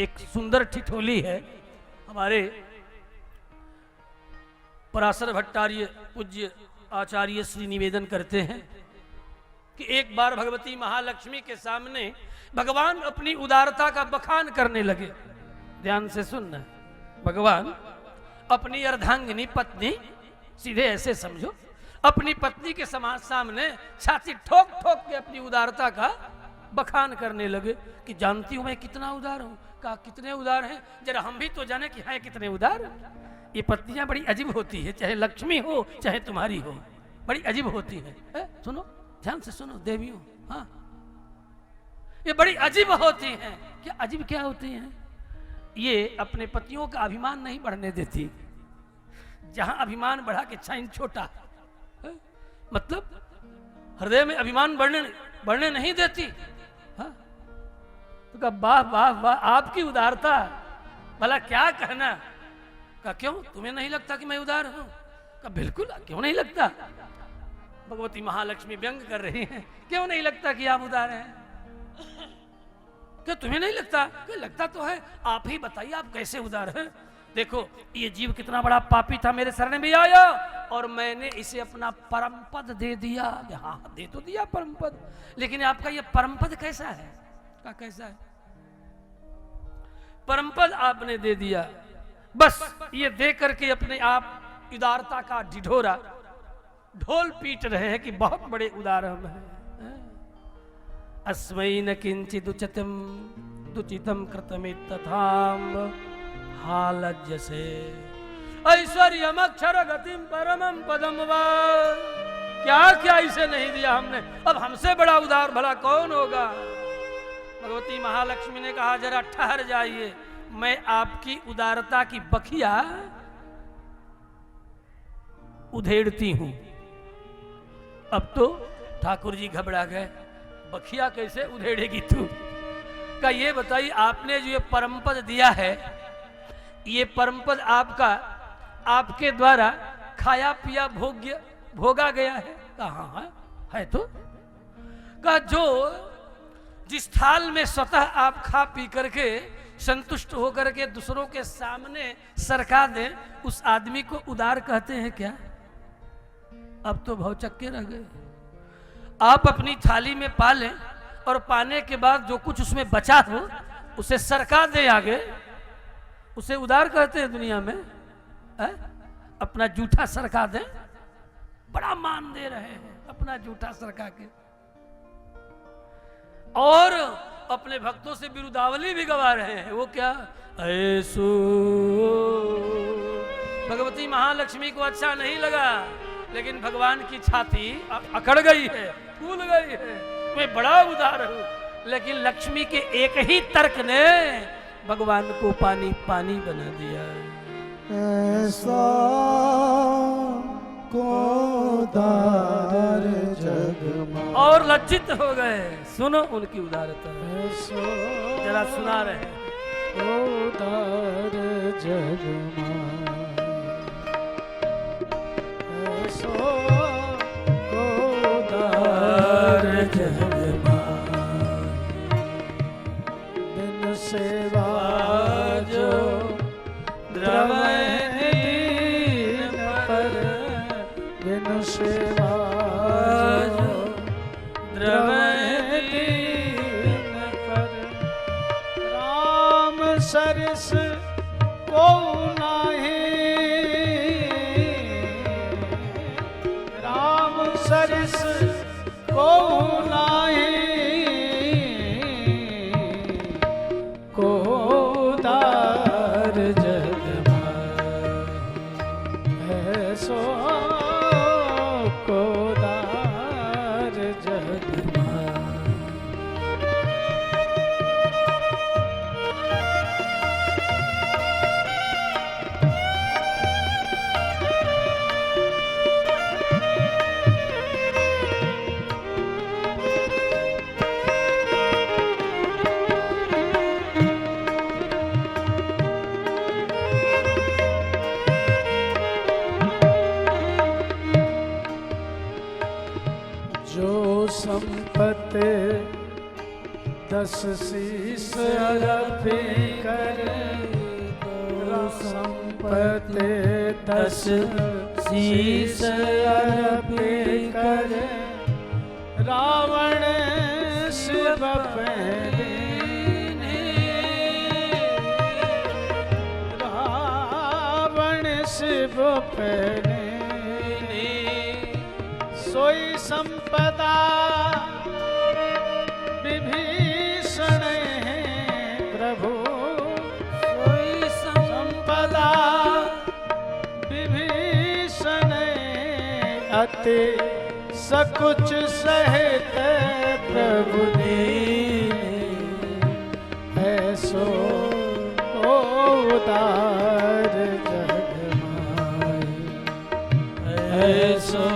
एक सुंदर ठिठोली है। हमारे पराशर भट्टार्य पूज्य आचार्य श्री निवेदन करते हैं कि एक बार भगवती महालक्ष्मी के सामने भगवान अपनी उदारता का बखान करने लगे। ध्यान से सुनना, भगवान अपनी अर्धांगिनी पत्नी, सीधे ऐसे समझो, अपनी पत्नी के सामने छाती ठोक ठोक के अपनी उदारता का बखान करने लगे कि जानती हूं मैं कितना उदार हूं। कहा कितने उदार हैं, जरा हम भी तो जाने कि हैं कितने उदार। ये पत्नियां बड़ी अजीब होती है, चाहे लक्ष्मी हो चाहे तुम्हारी हो, बड़ी अजीब होती है। सुनो, ध्यान से सुनो देवियों, हाँ ये बड़ी अजीब होती हैं। क्या अजीब क्या होती हैं? ये अपने पतियों का अभिमान नहीं बढ़ने देती। जहां अभिमान बढ़ा के छाइन छोटा है? मतलब हृदय में अभिमान बढ़ने नहीं देती। हाँ? तो कहा वाह वाह वाह आपकी उदारता, भला क्या कहना। कहा क्यों तुम्हें नहीं लगता कि मैं उदार हूं? कहा बिल्कुल, क्यों नहीं लगता। भगवती महालक्ष्मी व्यंग कर रही हैं, क्यों नहीं लगता कि आप उदार हैं? क्या तुम्हें नहीं लगता? क्या लगता तो है, आप ही बताइए आप कैसे उदार हैं। देखो ये जीव कितना बड़ा पापी था, मेरे शरण में आया और मैंने इसे अपना परम पद दे दिया। हाँ दे तो दिया परम पद, लेकिन आपका ये परम पद कैसा है? क्या कैसा है? परम पद आपने दे दिया, बस ये दे करके अपने आप उदारता का ढिढोरा ढोल पीट रहे हैं कि बहुत बड़े उदार हम हैं। अस्मै न किंचित् दुचितम कृतमित्तथाम हालज्जसे ऐश्वर्यम अक्षर गतिम परमम पदम वा। क्या क्या इसे नहीं दिया हमने, अब हमसे बड़ा उदार भला कौन होगा। भगवती महालक्ष्मी ने कहा जरा ठहर जाइए, मैं आपकी उदारता की बखिया उधेड़ती हूं। अब तो ठाकुर जी घबरा गए, बखिया कैसे उधेड़ेगी तू। का ये बताइए आपने जो ये परमपद दिया है, ये परमपद आपका आपके द्वारा खाया पिया भोगा गया है? कहाँ है तो। का जो जिस थाल में स्वतः आप खा पी करके संतुष्ट होकर के दूसरों के सामने सरका दें, उस आदमी को उदार कहते हैं क्या? अब तो भौचक्के रह गए। आप अपनी थाली में पा लें और पाने के बाद जो कुछ उसमें बचा हो उसे सरका दें आगे, उसे उदार कहते हैं दुनिया में। अपना जूठा सरका दें, बड़ा मान दे रहे हैं अपना जूठा सरका के, और अपने भक्तों से बिरुदावली भी गवा रहे हैं। वो क्या? ऐसो भगवती महालक्ष्मी को अच्छा नहीं लगा, लेकिन भगवान की छाती अकड़ गई है, फूल गई है। मैं बड़ा उदार हूं, लेकिन लक्ष्मी के एक ही तर्क ने भगवान को पानी पानी बना दिया। ऐसा को उदार जग में, और लज्जित हो गए। सुनो उनकी उदारता, जरा सुना रहे। उदार जग में उदार जग बिन सेवा जो द्रवै पर, बिन सेवा जो द्रवै पर, राम सरस को नाही, राम सरस को नाही, को उदार जग है सो को उदार जग। संपत्ति 10 शीस अरपी कर, पते दस शीस अर्पे करे रावण शिव पहने रावण शिव पहने सोई संपदा विभीषण है प्रभु सोई संपदा विभीषण अति सकुच सहित प्रभु दीने ऐसो उदार जग माई ऐसो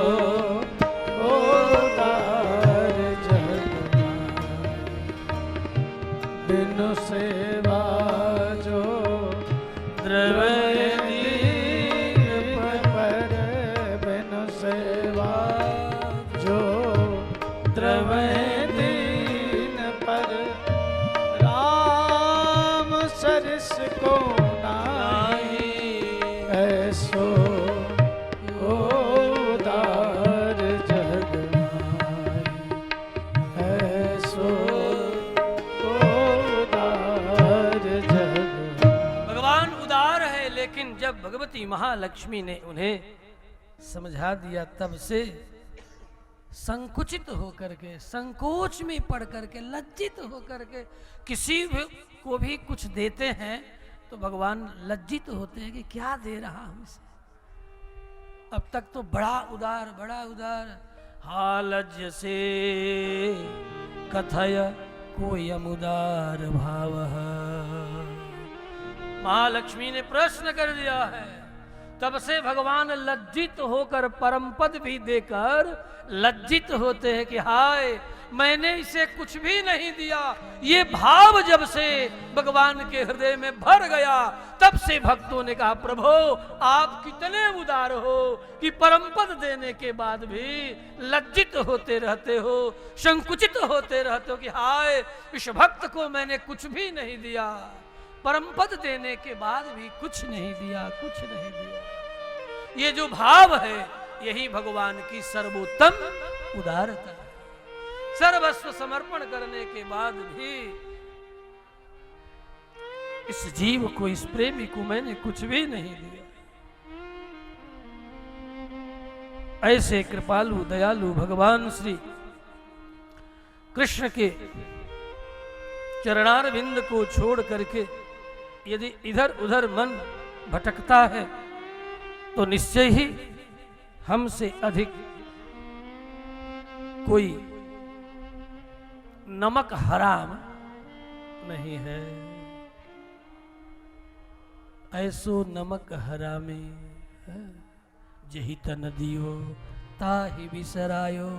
उदार जग माई बिनु सेवा जो द्रव्य पर बिनु सेवा जो द्रव्य दीन पर राम सरस को नाई ऐसो उदार जग माई ऐसो उदार जग भगवान उदार है, लेकिन जब भगवती महालक्ष्मी ने उन्हें समझा दिया तब से संकुचित होकर के, संकोच में पड़ करके, लज्जित होकर के किसी भी को भी कुछ देते हैं तो भगवान लज्जित होते हैं कि क्या दे रहा हूं इसे। अब तक तो बड़ा उदार हालज से कथय कोयम उदार भाव। महालक्ष्मी ने प्रश्न कर दिया है, तब से भगवान लज्जित होकर परम पद भी देकर लज्जित होते हैं कि हाय मैंने इसे कुछ भी नहीं दिया। ये भाव जब से भगवान के हृदय में भर गया तब से भक्तों ने कहा प्रभु आप कितने उदार हो कि परम पद देने के बाद भी लज्जित होते रहते हो, संकुचित होते रहते हो कि हाय इस भक्त को मैंने कुछ भी नहीं दिया, परम पद देने के बाद भी कुछ नहीं दिया। ये जो भाव है यही भगवान की सर्वोत्तम उदारता है। सर्वस्व समर्पण करने के बाद भी इस जीव को, इस प्रेमी को मैंने कुछ भी नहीं दिया। ऐसे कृपालु दयालु भगवान श्री कृष्ण के चरणारविंद को छोड़ करके यदि इधर उधर मन भटकता है तो निश्चय ही हमसे अधिक कोई नमक हराम नहीं है। ऐसो नमक हरामे जही तन दियो ताहि बिसरायो।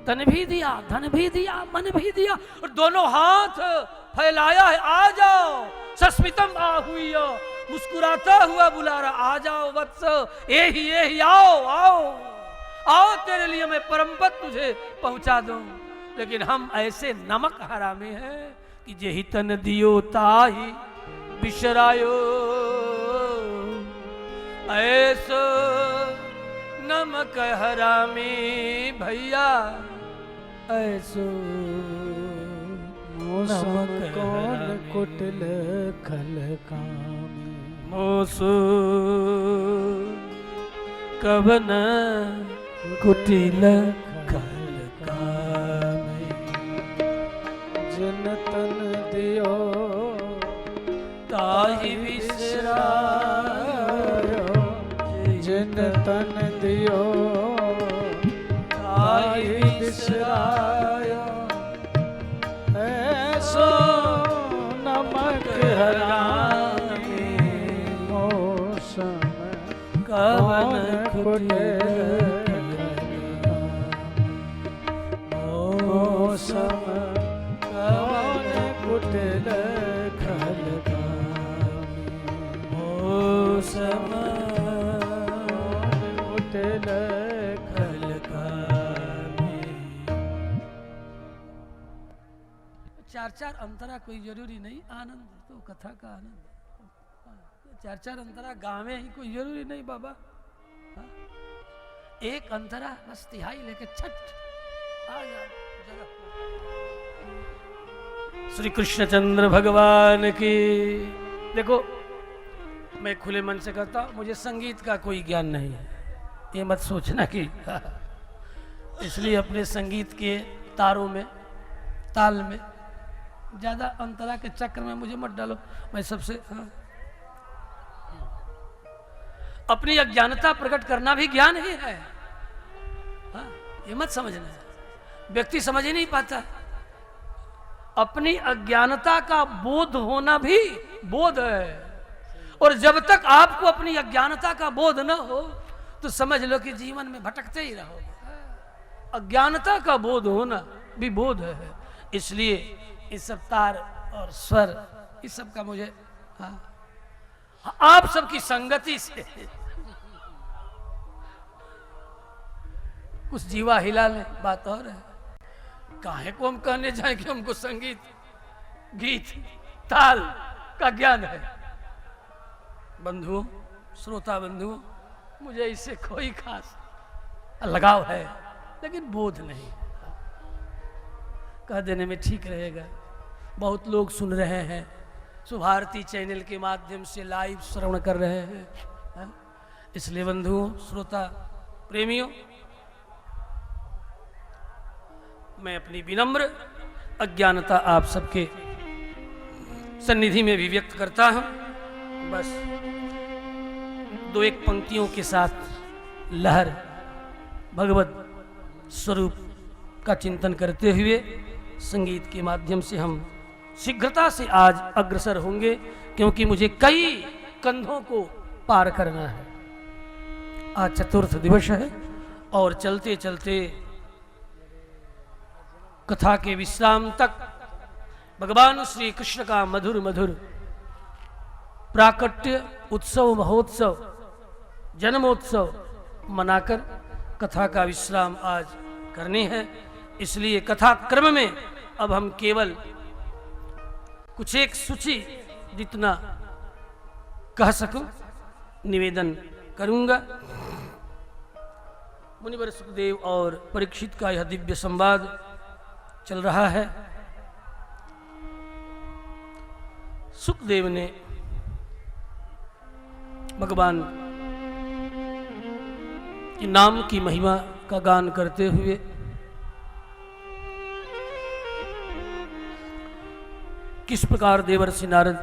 तन भी दिया, धन भी दिया, मन भी दिया और दोनों हाथ फैलाया है, आ जाओ सस्मितम आहुय, मुस्कुराता हुआ बुला रहा, आ जाओ वत्स, ए ही आओ आओ आओ तेरे लिए मैं परम पद तुझे पहुंचा दूं। लेकिन हम ऐसे नमक हरामे हैं कि जेहि तन दियो ताहि बिसरायो। ऐसो नमक हरामी भैया ऐसो मौसम कौन कुटिल खल कामी। मोसो कवन कुटिल खल कामी। जिन तन दियो ताहि बिसरायो, जिन तन दियो ताहि बिसरायो। ऐसो नमक हरामी मौसम कवन कुटिल मौसम कवन कुटिल खल कामी। मौसम कुटिल खल कामी। चार चार अंतरा कोई जरूरी नहीं, आनंद तो कथा का आनंद। चार चार अंतरा गावे ही कोई जरूरी नहीं बाबा। हाँ? एक अंतरा बस तिहाई लेके छठ आ जा जगह पर। श्री कृष्णचंद्र भगवान की। देखो मैं खुले मन से कहता हूं, मुझे संगीत का कोई ज्ञान नहीं है, ये मत सोचना कि इसलिए अपने संगीत के तारों में ताल में ज्यादा अंतरा के चक्र में मुझे मत डालो। मैं सबसे अपनी अज्ञानता प्रकट करना भी ज्ञान ही है। हाँ? ये मत समझना, व्यक्ति समझ ही नहीं पाता। अपनी अज्ञानता का बोध होना भी बोध है, और जब तक आपको अपनी अज्ञानता का बोध न हो तो समझ लो कि जीवन में भटकते ही रहोगे। अज्ञानता का बोध होना भी बोध है। इसलिए इस सब तार और स्वर इस सब का मुझे आप सबकी संगति से कुछ जीवा हिला ले, बात और है। काहे को हम कहने जाए कि हमको संगीत गीत ताल का ज्ञान है। बंधुओं, श्रोता बंधुओं, मुझे इससे कोई खास लगाव है, लेकिन बोध नहीं। कह देने में ठीक रहेगा। बहुत लोग सुन रहे हैं, सुभारती चैनल के माध्यम से लाइव श्रवण कर रहे हैं। इसलिए बंधुओं, श्रोता प्रेमियों, मैं अपनी विनम्र अज्ञानता आप सबके सन्निधि में भी व्यक्त करता हूं। बस दो एक पंक्तियों के साथ लहर भगवत स्वरूप का चिंतन करते हुए संगीत के माध्यम से हम शीघ्रता से आज अग्रसर होंगे, क्योंकि मुझे कई कंधों को पार करना है। आज चतुर्थ दिवस है और चलते चलते कथा के विश्राम तक भगवान श्री कृष्ण का मधुर मधुर प्राकट्य उत्सव महोत्सव जन्मोत्सव मनाकर कथा का विश्राम आज करनी है। इसलिए कथा क्रम में अब हम केवल कुछ एक सूची जितना कह सकूं निवेदन करूंगा। मुनिवर सुखदेव और परीक्षित का यह दिव्य संवाद चल रहा है। सुखदेव ने भगवान के नाम की महिमा का गान करते हुए किस प्रकार देवर्षि नारद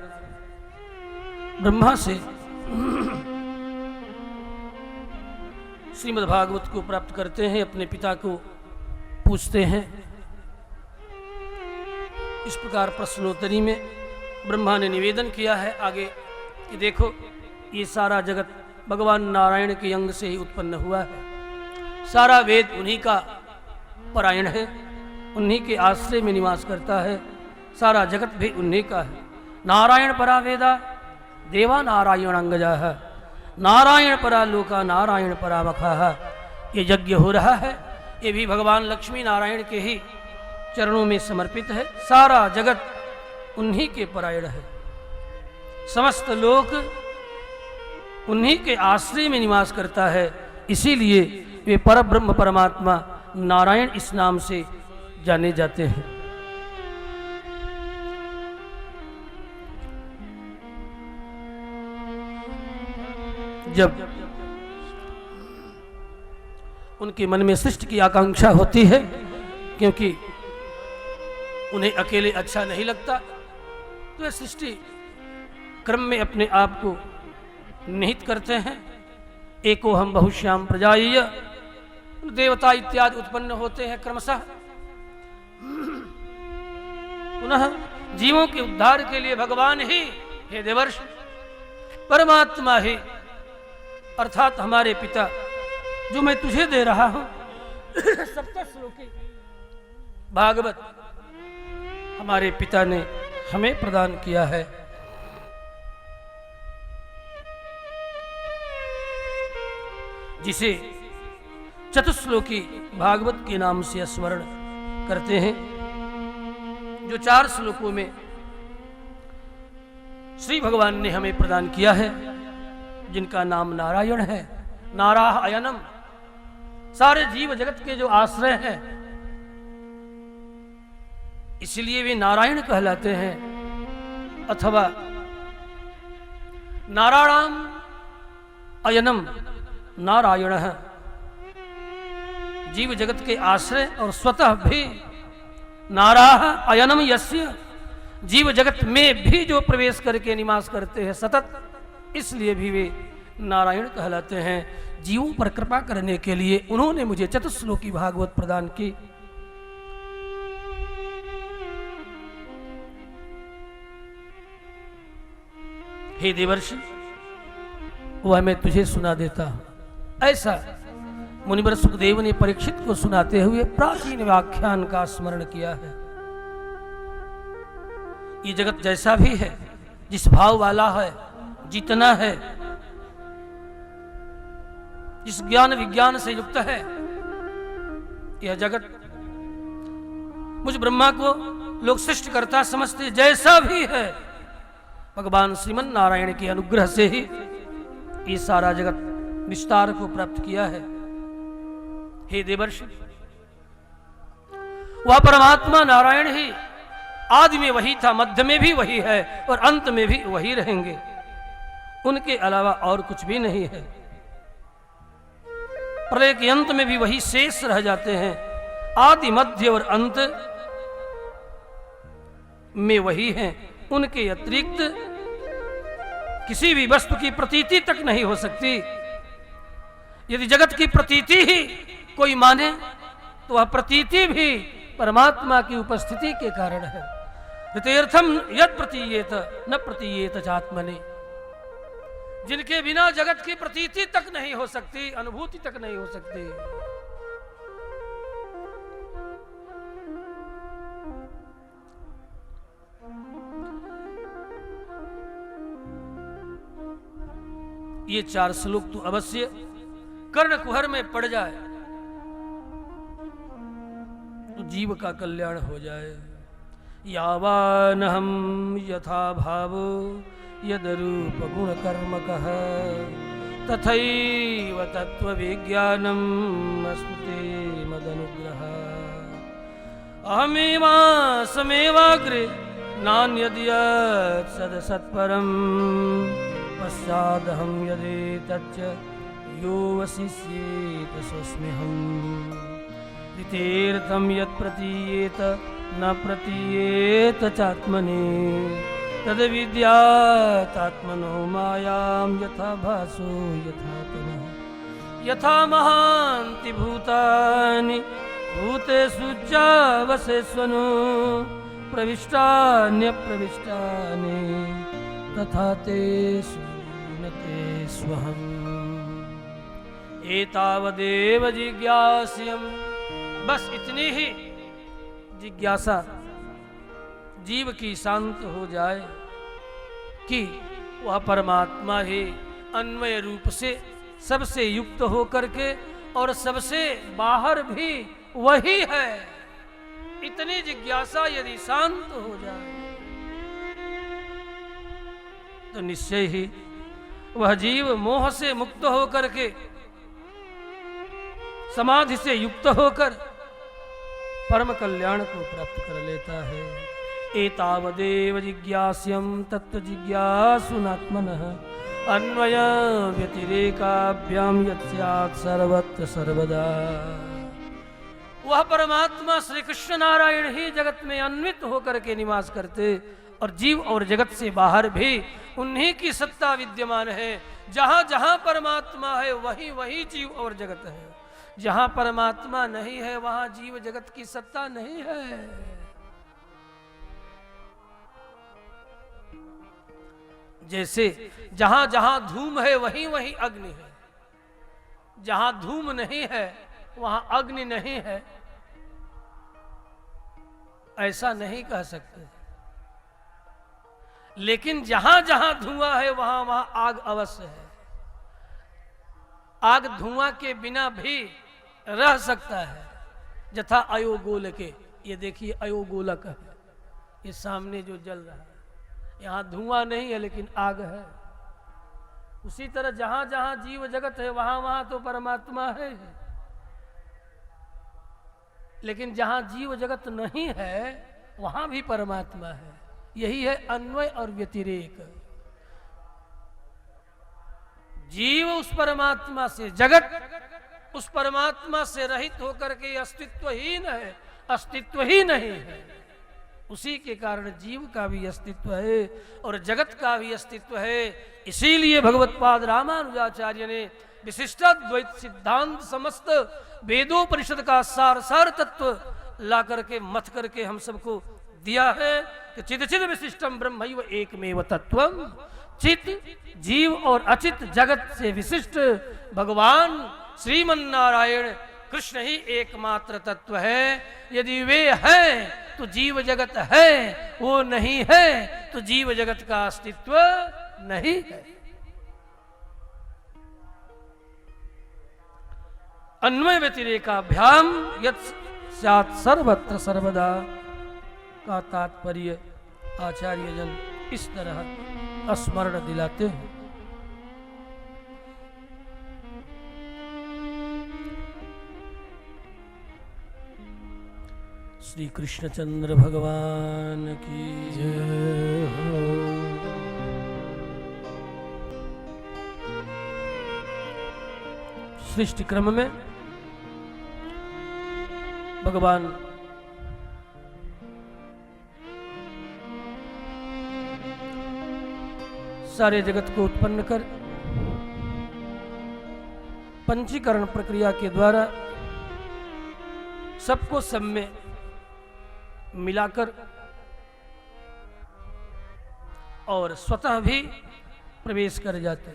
ब्रह्मा से श्रीमद् भागवत को प्राप्त करते हैं, अपने पिता को पूछते हैं। इस प्रकार प्रश्नोत्तरी में ब्रह्मा ने निवेदन किया है आगे कि देखो, ये सारा जगत भगवान नारायण के अंग से ही उत्पन्न हुआ है। सारा वेद उन्हीं का परायण है, उन्हीं के आश्रय में निवास करता है। सारा जगत भी उन्हीं का है। नारायण परा वेदा देवा नारायण अंगजा है, नारायण परा लोका नारायण परा मखा है। ये यज्ञ हो रहा है, ये भी भगवान लक्ष्मी नारायण के ही चरणों में समर्पित है। सारा जगत उन्हीं के परायण है। समस्त लोक उन्हीं के आश्रय में निवास करता है। इसीलिए वे परब्रह्म परमात्मा नारायण इस नाम से जाने जाते हैं। जब उनके मन में सृष्टि की आकांक्षा होती है, क्योंकि उन्हें अकेले अच्छा नहीं लगता, तो वे सृष्टि क्रम में अपने आप को निहित करते हैं। एको हम बहुश्याम प्रजाय, देवता इत्यादि उत्पन्न होते हैं क्रमशः। पुनः जीवों के उद्धार के लिए भगवान ही, हे देवर्ष, परमात्मा ही अर्थात हमारे पिता, जो मैं तुझे दे रहा हूं सप्तश्लोकी भागवत, हमारे पिता ने हमें प्रदान किया है। जिसे चतुश्लोकी भागवत के नाम से स्मरण करते हैं, जो 4 श्लोकों में श्री भगवान ने हमें प्रदान किया है, जिनका नाम नारायण है। नारायणम, सारे जीव जगत के जो आश्रय हैं, इसलिए वे नारायण कहलाते हैं। अथवा नारायणम अयनम नारायण, जीव जगत के आश्रय और स्वतः भी नाराह अयनम यस्य, जीव जगत में भी जो प्रवेश करके निवास करते हैं सतत, इसलिए भी वे नारायण कहलाते हैं। जीवों पर कृपा करने के लिए उन्होंने मुझे चतुश्लोकी भागवत प्रदान की। हे देवर्षि, वह मैं तुझे सुना देता हूं। ऐसा मुनिवर सुखदेव ने परीक्षित को सुनाते हुए प्राचीन व्याख्यान का स्मरण किया है। ये जगत जैसा भी है, जिस भाव वाला है, जितना है, जिस ज्ञान विज्ञान से युक्त है, यह जगत मुझ ब्रह्मा को लोग सृष्टिकर्ता समझते, जैसा भी है भगवान श्रीमन नारायण के अनुग्रह से ही ये सारा जगत विस्तार को प्राप्त किया है। हे देवर्षि, वह परमात्मा नारायण ही आदि में वही था, मध्य में भी वही है और अंत में भी वही रहेंगे। उनके अलावा और कुछ भी नहीं है। प्रलय के अंत में भी वही शेष रह जाते हैं। आदि मध्य और अंत में वही हैं। उनके अतिरिक्त किसी भी वस्तु की प्रतीति तक नहीं हो सकती। यदि जगत की प्रतीति ही कोई माने तो वह प्रतीति भी परमात्मा की उपस्थिति के कारण है। ऋतेर्थम यद प्रतीयेत न प्रतीयेत चात्मने, जिनके बिना जगत की प्रतीति तक नहीं हो सकती, अनुभूति तक नहीं हो सकती। ये 4 श्लोक तो अवश्य कर्ण कुहर में पड़ जाए तो जीव का कल्याण हो जाए। यावान हम यथा भाव यद रूप गुण कर्म कह तथैव तत्व विज्ञानम अस्मते मदनुग्रह अहमेवा समेवाग्रे नान्यद्यत् सद सत्परम पश्चादहं यदि तच्च यो वशिष्येत स्वस्म्यहम् ऋतेर्थं यत् प्रतीयेत न प्रतीयेत चात्मने तद विद्यातात्मनो मायां यथा भासो यथा तमः यथा महान्ति भूतानि भूतेषु च वसेष्वनु प्रविष्टान्यप्रविष्टानि तथा तेषु न तेष्वहम् एतावदेव जिज्ञास्यम्। बस इतनी ही जिज्ञासा जीव की शांत हो जाए कि वह परमात्मा ही अन्वय रूप से सबसे युक्त होकर के और सबसे बाहर भी वही है। इतनी जिज्ञासा यदि शांत हो जाए तो निश्चय ही वह जीव मोह से मुक्त होकर के समाधि से युक्त होकर परम कल्याण को प्राप्त कर लेता है। एतावदेव जिज्ञास्यं तत्व जिज्ञासुनात्मनः अन्वय व्यतिरेकाभ्याम यत् सर्वत्र सर्वदा। वह परमात्मा श्री कृष्ण नारायण ही जगत में अन्वित होकर के निवास करते और जीव और जगत से बाहर भी उन्हीं की सत्ता विद्यमान है। जहां जहां परमात्मा है वहीं वहीं जीव और जगत है। जहां परमात्मा नहीं है वहां जीव जगत की सत्ता नहीं है। जैसे जहां जहां धूम है वहीं वहीं अग्नि है, जहां धूम नहीं है वहां अग्नि नहीं है, ऐसा नहीं कह सकते। लेकिन जहां जहां धुआं है वहां वहां आग अवश्य है। आग धुआं के बिना भी रह सकता है। यथा अयोगोल के, ये देखिए अयोगोलक है, ये सामने जो जल रहा है यहां धुआं नहीं है लेकिन आग है। उसी तरह जहां जहां जीव जगत है वहां वहां तो परमात्मा है, लेकिन जहां जीव जगत नहीं है वहां भी परमात्मा है। यही है अन्वय और व्यतिरेक। जीव उस परमात्मा से, जगत उस परमात्मा से रहित होकर के अस्तित्वहीन है, अस्तित्व ही नहीं है। उसी के कारण जीव का भी अस्तित्व है और जगत का भी अस्तित्व है। इसीलिए भगवत्पाद रामानुजाचार्य ने विशिष्टाद्वैत सिद्धांत समस्त वेदोपनिषद का सार तत्व ला करके मथ करके हम सबको दिया है कि चिद चिद विशिष्टम ब्रह्मैव एकमेव तत्वम। चित जीव और अचित जगत से विशिष्ट भगवान श्रीमन नारायण कृष्ण ही एकमात्र तत्व है। यदि वे हैं तो जीव जगत है, वो नहीं है तो जीव जगत का अस्तित्व नहीं है। अन्वय व्यतिरेकाभ्याम यत् स्यात् सर्वत्र सर्वदा का तात्पर्य आचार्य जन इस तरह स्मरण दिलाते हैं। श्री कृष्णचंद्र भगवान की जय हो। सृष्टि क्रम में भगवान सारे जगत को उत्पन्न कर पंचीकरण प्रक्रिया के द्वारा सबको सब में मिलाकर और स्वतः भी प्रवेश कर जाते।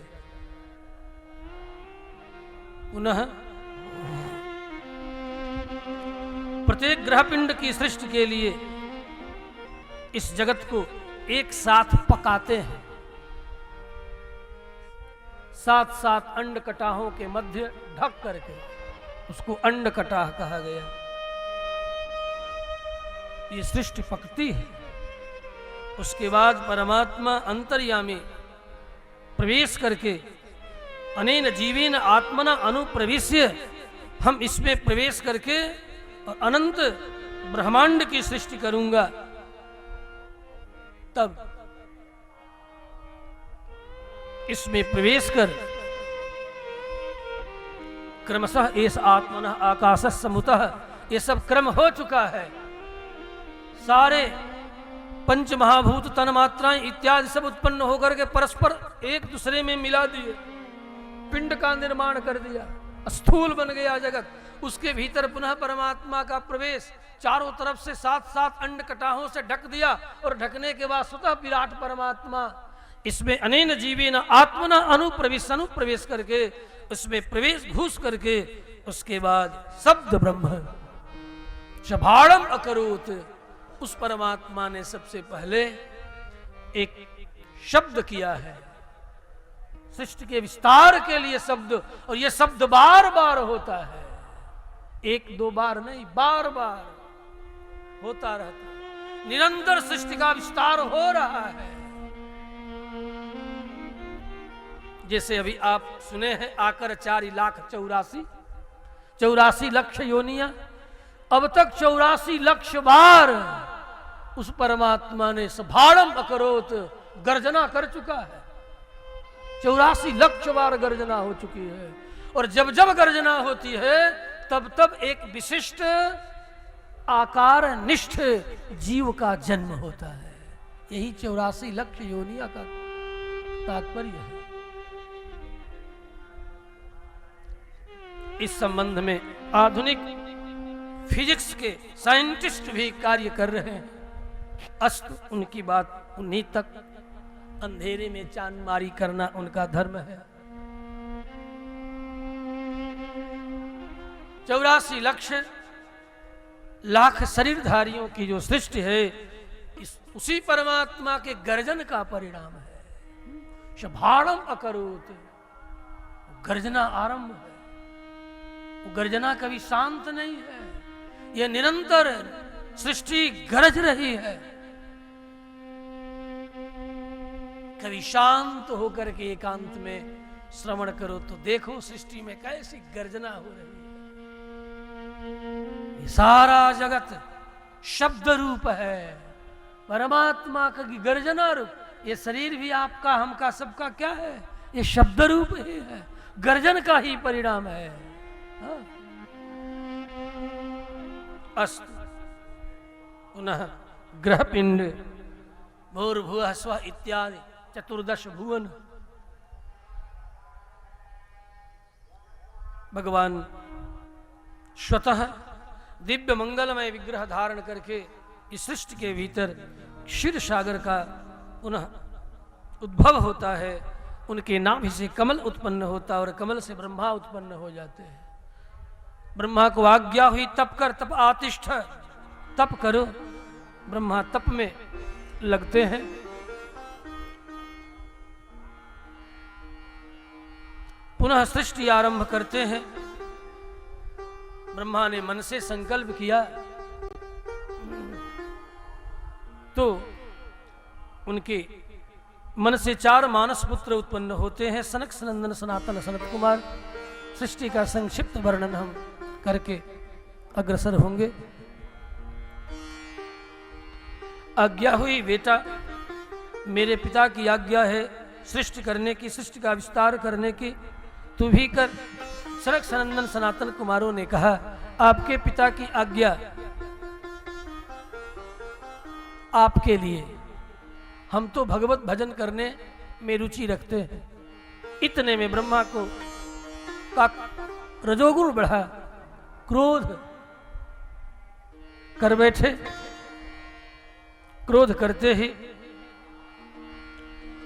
पुनः प्रत्येक ग्रह पिंड की सृष्टि के लिए इस जगत को एक साथ पकाते हैं। सात सात अंड कटाहों के मध्य ढक करके उसको अंड कटाह कहा गया। ये सृष्टि पकती है। उसके बाद परमात्मा अंतर्यामी प्रवेश करके अनेन जीवेन आत्मना अनुप्रविश्य, हम इसमें प्रवेश करके और अनंत ब्रह्मांड की सृष्टि करूंगा। तब इसमें प्रवेश कर क्रमशः एस आत्मनः आकाशः समुतः, ये सब क्रम हो चुका है। सारे पंच महाभूत तन मात्राएं इत्यादि सब उत्पन्न होकर के परस्पर एक दूसरे में मिला दिए, पिंड का निर्माण कर दिया, स्थूल बन गया जगत। उसके भीतर पुनः परमात्मा का प्रवेश, चारों तरफ से सात सात अंड कटाहों से ढक दिया और ढकने के बाद स्वतः विराट परमात्मा इसमें अनेन जीवेन आत्मना अनुप्रवेश करके उसमें प्रवेश घुस करके उसके बाद शब्द ब्रह्म शभाड़म अकरोत, उस परमात्मा ने सबसे पहले एक शब्द किया है सृष्टि के विस्तार के लिए शब्द। और यह शब्द बार बार होता है, एक दो बार नहीं, बार बार होता रहता है। निरंतर सृष्टि का विस्तार हो रहा है। जैसे अभी आप सुने हैं आकर 4,84,84 लक्ष योनिया, अब तक 84 लक्ष बार उस परमात्मा ने सभाड़म अकरोत गर्जना कर चुका है। 84 लक्ष बार गर्जना हो चुकी है। और जब जब गर्जना होती है तब तब एक विशिष्ट आकार निष्ठ जीव का जन्म होता है। यही 84 लक्ष योनिया का तात्पर्य है। इस संबंध में आधुनिक फिजिक्स के साइंटिस्ट भी कार्य कर रहे हैं। अस्तु उनकी बात, उन्हीं तक अंधेरे में चांदमारी करना उनका धर्म है। 84 लक्ष लाख शरीरधारियों की जो सृष्टि है उसी परमात्मा के गर्जन का परिणाम है। शभाड़म अकरोत, गर्जना आरंभ है। वो गर्जना कभी शांत नहीं है, यह निरंतर सृष्टि गरज रही है। कभी शांत होकर के एकांत में श्रवण करो तो देखो सृष्टि में कैसी गर्जना हो रही है। ये सारा जगत शब्द रूप है, परमात्मा का गर्जना रूप। ये शरीर भी आपका, हमका, सबका क्या है? ये शब्द रूप ही है, गर्जन का ही परिणाम है। हाँ? अस्तु पुनः ग्रहपिंड भूर्भुवः स्वः इत्यादि 14 भुवन भगवान स्वतः दिव्य मंगलमय विग्रह धारण करके इस सृष्टि के भीतर क्षीर सागर का पुनः उद्भव होता है। उनके नाभि से कमल उत्पन्न होता और कमल से ब्रह्मा उत्पन्न हो जाते हैं। ब्रह्मा को आज्ञा हुई तप कर, तप आतिष्ठ, तप करो। ब्रह्मा तप में लगते हैं। पुनः सृष्टि आरंभ करते हैं। ब्रह्मा ने मन से संकल्प किया तो उनके मन से 4 मानस पुत्र उत्पन्न होते हैं। सनक, सनंदन, सनातन, सनत कुमार। सृष्टि का संक्षिप्त वर्णन हम करके अग्रसर होंगे। आज्ञा हुई, बेटा मेरे पिता की आज्ञा है सृष्टि करने की, सृष्टि का विस्तार करने की, तू भी कर। सनक, सनंदन, सनातन कुमारों ने कहा आपके पिता की आज्ञा आपके लिए, हम तो भगवत भजन करने में रुचि रखते हैं। इतने में ब्रह्मा को का रजोगुण बढ़ा, क्रोध कर बैठे। क्रोध करते ही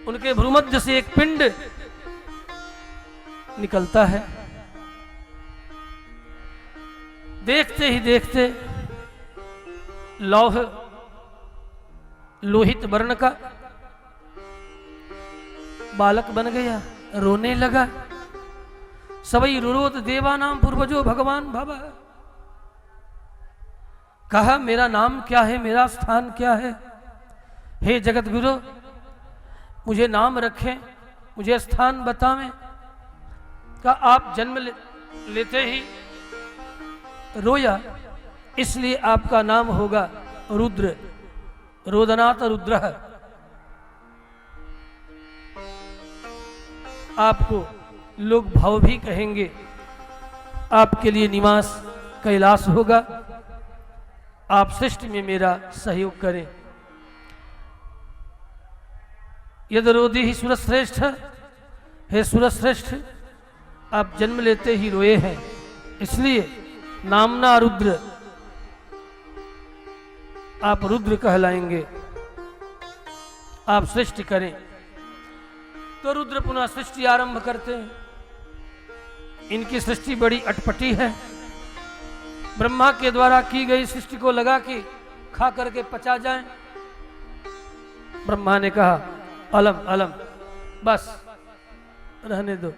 उनके भ्रूमध्य से एक पिंड निकलता है। देखते ही देखते लौह लोहित वर्ण का बालक बन गया, रोने लगा। सबई रुरोध देवानाम पूर्वजो भगवान भव। कहा मेरा नाम क्या है, मेरा स्थान क्या है? हे जगत गुरु, मुझे नाम रखें, मुझे स्थान बतावें। का आप जन्म लेते ही रोया, इसलिए आपका नाम होगा रुद्र, रोदनाथ रुद्र। आपको लोग भाव भी कहेंगे। आपके लिए निवास कैलाश होगा। आप सृष्टि में मेरा सहयोग करें। यद रोदी ही सुरश्रेष्ठ, हे सुरश्रेष्ठ आप जन्म लेते ही रोए हैं, इसलिए नामना रुद्र, आप रुद्र कहलाएंगे। आप सृष्टि करें। तो रुद्र पुनः सृष्टि आरंभ करते हैं। इनकी सृष्टि बड़ी अटपटी है। ब्रह्मा के द्वारा की गई सृष्टि को लगा कि खा करके पचा जाए। ब्रह्मा ने कहा अलम अलम, बस रहने दो।